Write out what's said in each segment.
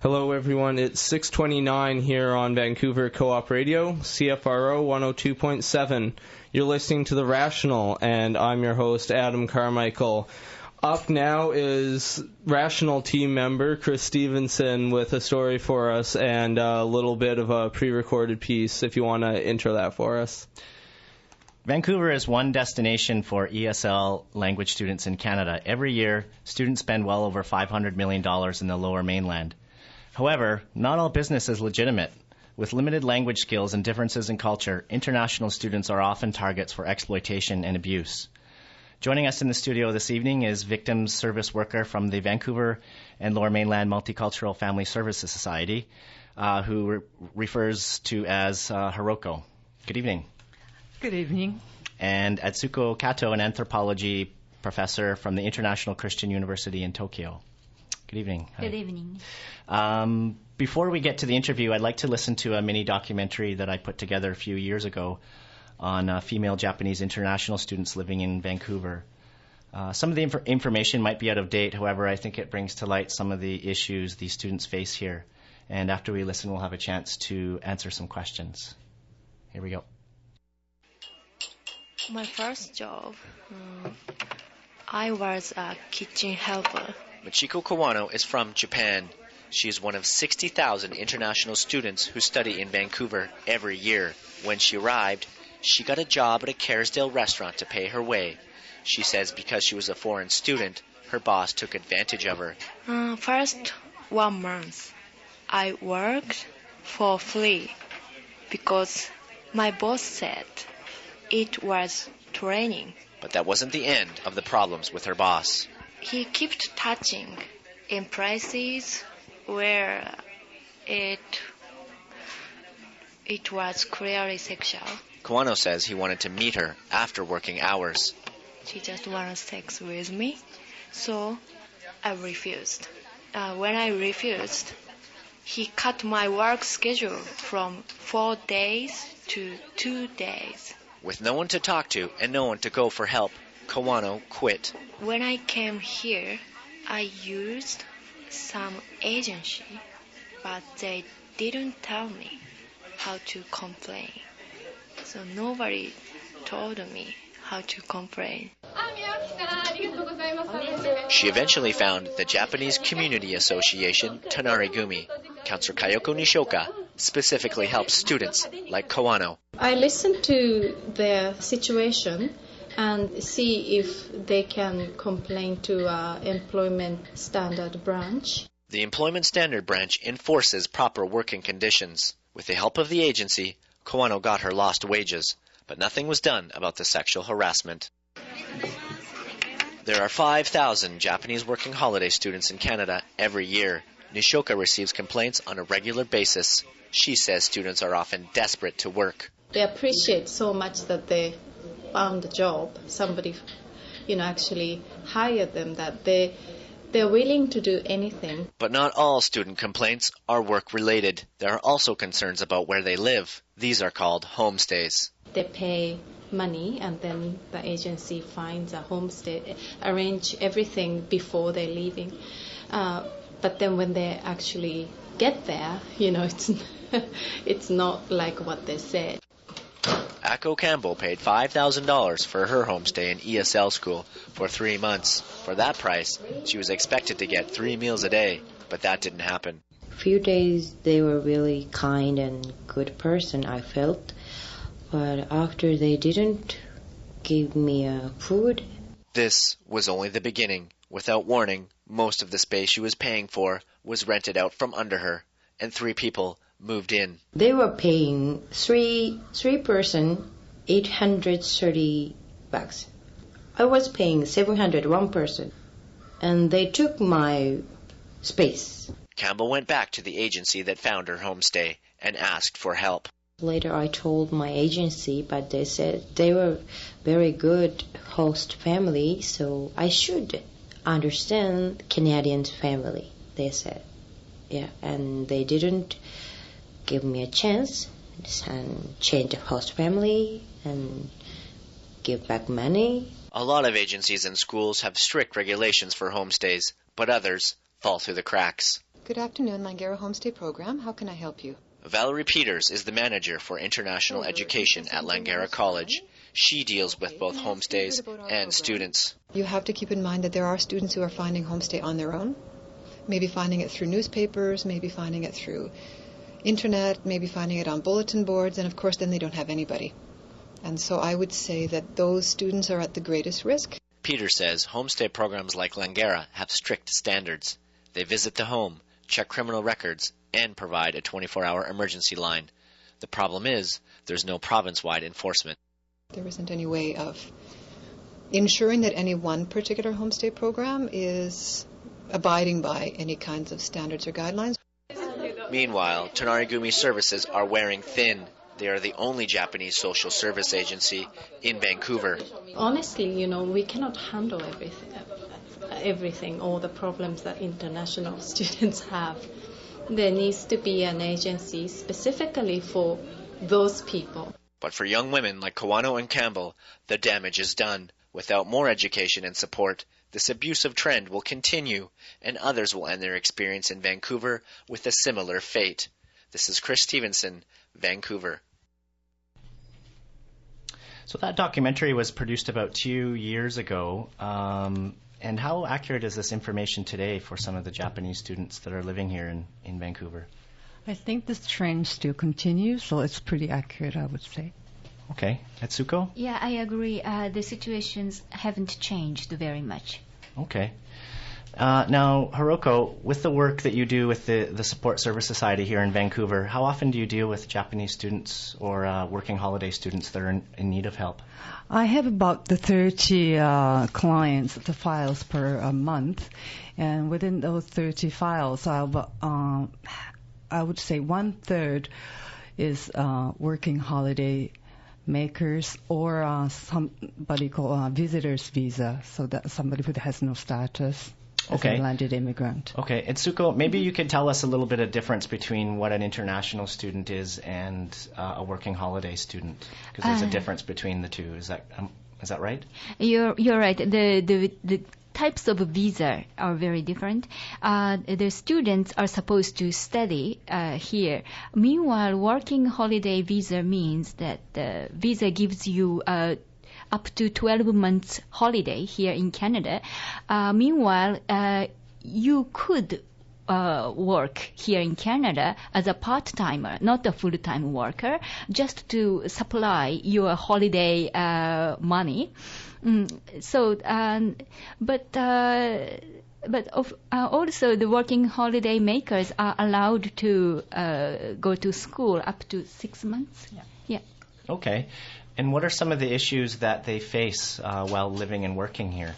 Hello everyone, it's 6:29 here on Vancouver Co-op Radio, CFRO 102.7. You're listening to The Rational, and I'm your host, Adam Carmichael. Up now is Rational team member Chris Stephenson with a story for us and a little bit of a pre-recorded piece, if you want to intro that for us. Vancouver is one destination for ESL language students in Canada. Every year, students spend well over $500 million in the Lower Mainland. However, not all business is legitimate. With limited language skills and differences in culture, international students are often targets for exploitation and abuse. Joining us in the studio this evening is victims service worker from the Vancouver and Lower Mainland Multicultural Family Services Society, who refers to as Hiroko. Good evening. Good evening. And Atsuko Kato, an anthropology professor from the International Christian University in Tokyo. Good evening. Good evening. Before we get to the interview, I'd like to listen to a mini documentary that I put together a few years ago on female Japanese international students living in Vancouver. Some of the information might be out of date, however, I think it brings to light some of the issues these students face here. And after we listen, we'll have a chance to answer some questions. Here we go. My first job, I was a kitchen helper. Michiko Kawano is from Japan. She is one of 60,000 international students who study in Vancouver every year. When she arrived, she got a job at a Kerrisdale restaurant to pay her way. She says because she was a foreign student, her boss took advantage of her. First 1 month, I worked for free because my boss said it was training. But that wasn't the end of the problems with her boss. He kept touching in places where it was clearly sexual. Kawano says he wanted to meet her after working hours. She just wanted sex with me, so I refused. When I refused, he cut my work schedule from 4 days to 2 days. With no one to talk to and no one to go for help, Kawano quit. When I came here, I used some agency, but they didn't tell me how to complain. So nobody told me how to complain. She eventually found the Japanese Community Association, Tanarigumi. Counselor Kayoko Nishoka specifically helps students like Kawano. I listen to their situation and see if they can complain to Employment Standard Branch. The Employment Standard Branch enforces proper working conditions. With the help of the agency, Kawano got her lost wages, but nothing was done about the sexual harassment. There are 5,000 Japanese working holiday students in Canada every year. Nishoka receives complaints on a regular basis. She says students are often desperate to work. They appreciate so much that they found a job. Somebody, actually hired them, that they're willing to do anything. But not all student complaints are work-related. There are also concerns about where they live. These are called homestays. They pay money and then the agency finds a homestay, arrange everything before they're leaving. But then when they actually get there, it's not like what they said. Ako Campbell paid $5,000 for her homestay in ESL school for 3 months. For that price, she was expected to get 3 meals a day, but that didn't happen. Few days they were really kind and good person, I felt. But after they didn't give me food. This was only the beginning. Without warning, most of the space she was paying for was rented out from under her, and 3 people moved in. They were paying three person $830. I was paying 700 one person, and they took my space. Campbell went back to the agency that found her homestay and asked for help. Later I told my agency, but they said they were very good host family, so I should understand Canadian family, they said. Yeah, and they didn't give me a chance and change the host family and give back money. A lot of agencies and schools have strict regulations for homestays, but others fall through the cracks. Good afternoon, Langara Homestay Program. How can I help you? Valerie Peters is the manager for international education at Langara College. She deals with both homestays and students. You have to keep in mind that there are students who are finding homestay on their own, maybe finding it through newspapers, maybe finding it through internet, maybe finding it on bulletin boards, and of course then they don't have anybody. And so I would say that those students are at the greatest risk. Peter says homestay programs like Langara have strict standards. They visit the home, check criminal records, and provide a 24-hour emergency line. The problem is there's no province-wide enforcement. There isn't any way of ensuring that any one particular homestay program is abiding by any kinds of standards or guidelines. Meanwhile, Tonarigumi services are wearing thin. They are the only Japanese social service agency in Vancouver. Honestly, we cannot handle everything, all the problems that international students have. There needs to be an agency specifically for those people. But for young women like Kawano and Campbell, the damage is done. Without more education and support, this abusive trend will continue, and others will end their experience in Vancouver with a similar fate. This is Chris Stephenson, Vancouver. So that documentary was produced about 2 years ago. And how accurate is this information today for some of the Japanese students that are living here in Vancouver? I think this trend still continues, so it's pretty accurate, I would say. Okay. Etsuko? Yeah, I agree. The situations haven't changed very much. Okay. Now, Hiroko, with the work that you do with the Support Service Society here in Vancouver, how often do you deal with Japanese students or working holiday students that are in need of help? I have about 30 clients, the files per month, and within those 30 files, I would say 1/3 is working holiday makers or somebody called visitor's visa, so that somebody who has no status. Okay. As a landed immigrant. Okay. Etsuko, maybe you could tell us a little bit of difference between what an international student is and a working holiday student, because there's a difference between the two. Is that right? You're right. The types of visa are very different. The students are supposed to study here. Meanwhile, working holiday visa means that the visa gives you up to 12 months holiday here in Canada. Meanwhile, you could work here in Canada as a part-timer, not a full-time worker, just to supply your holiday money. But also the working holiday makers are allowed to go to school up to 6 months. Yeah. Okay. And what are some of the issues that they face while living and working here?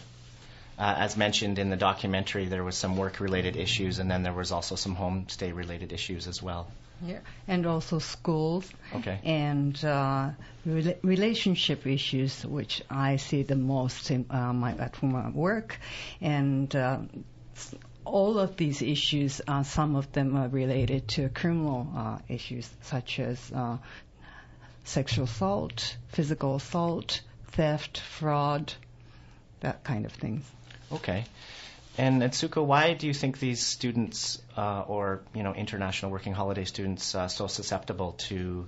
As mentioned in the documentary, there was some work-related issues, and then there was also some homestay-related issues as well. Yeah, and also schools. Okay. And relationship issues, which I see the most at my work. And all of these issues, some of them are related to criminal issues, such as sexual assault, physical assault, theft, fraud, that kind of things. Okay. And Etsuko, why do you think these students or international working holiday students so susceptible to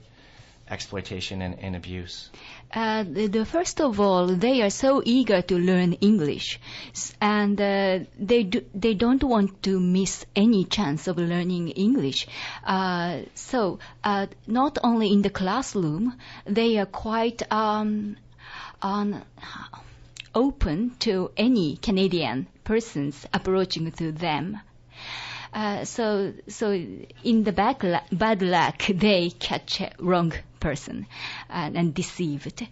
exploitation and abuse? First of all, they are so eager to learn English, and they don't want to miss any chance of learning English. So not only in the classroom, they are quite open to any Canadian persons approaching to them. So in the bad luck, they catch a wrong person and deceived.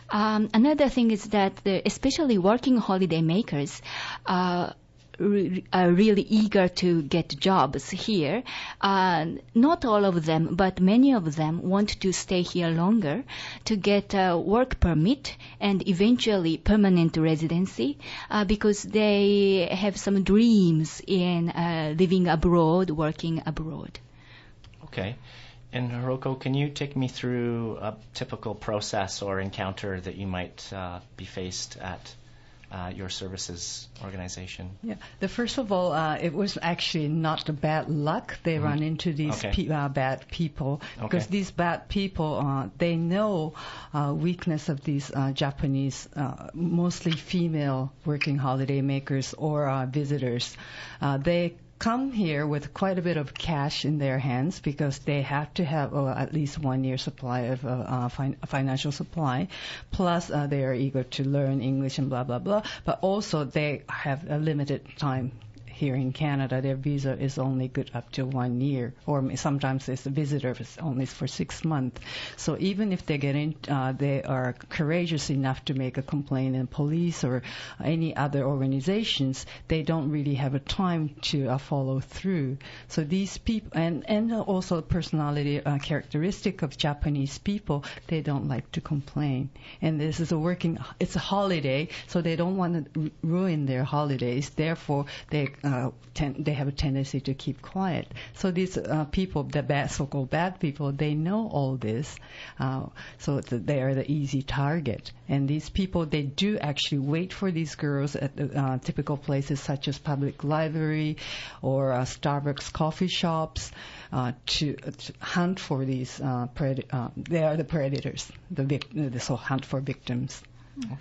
Another thing is that especially working holiday makers are really eager to get jobs here. Not all of them, but many of them want to stay here longer to get a work permit and eventually permanent residency because they have some dreams in living abroad, working abroad. Okay. And Hiroko, can you take me through a typical process or encounter that you might be faced at your services organization? Yeah. First of all, it was actually not the bad luck. They run into these bad people because these bad people, they know weakness of these Japanese, mostly female working holiday makers or visitors. They come here with quite a bit of cash in their hands because they have to have at least 1 year supply of financial supply. Plus, they are eager to learn English and blah, blah, blah. But also, they have a limited time here in Canada. Their visa is only good up to 1 year, or sometimes it's a visitor is only for 6 months. So even if they get in, they are courageous enough to make a complaint in police or any other organizations, they don't really have a time to follow through. So these people, and also personality characteristic of Japanese people, they don't like to complain. And this is it's a holiday, so they don't want to ruin their holidays. Therefore, they have a tendency to keep quiet. So these people, the so-called bad people, they know all this, so they are the easy target. And these people, they do actually wait for these girls at the typical places such as public library or Starbucks coffee shops to hunt for these. They are the predators. So hunt for victims. Okay.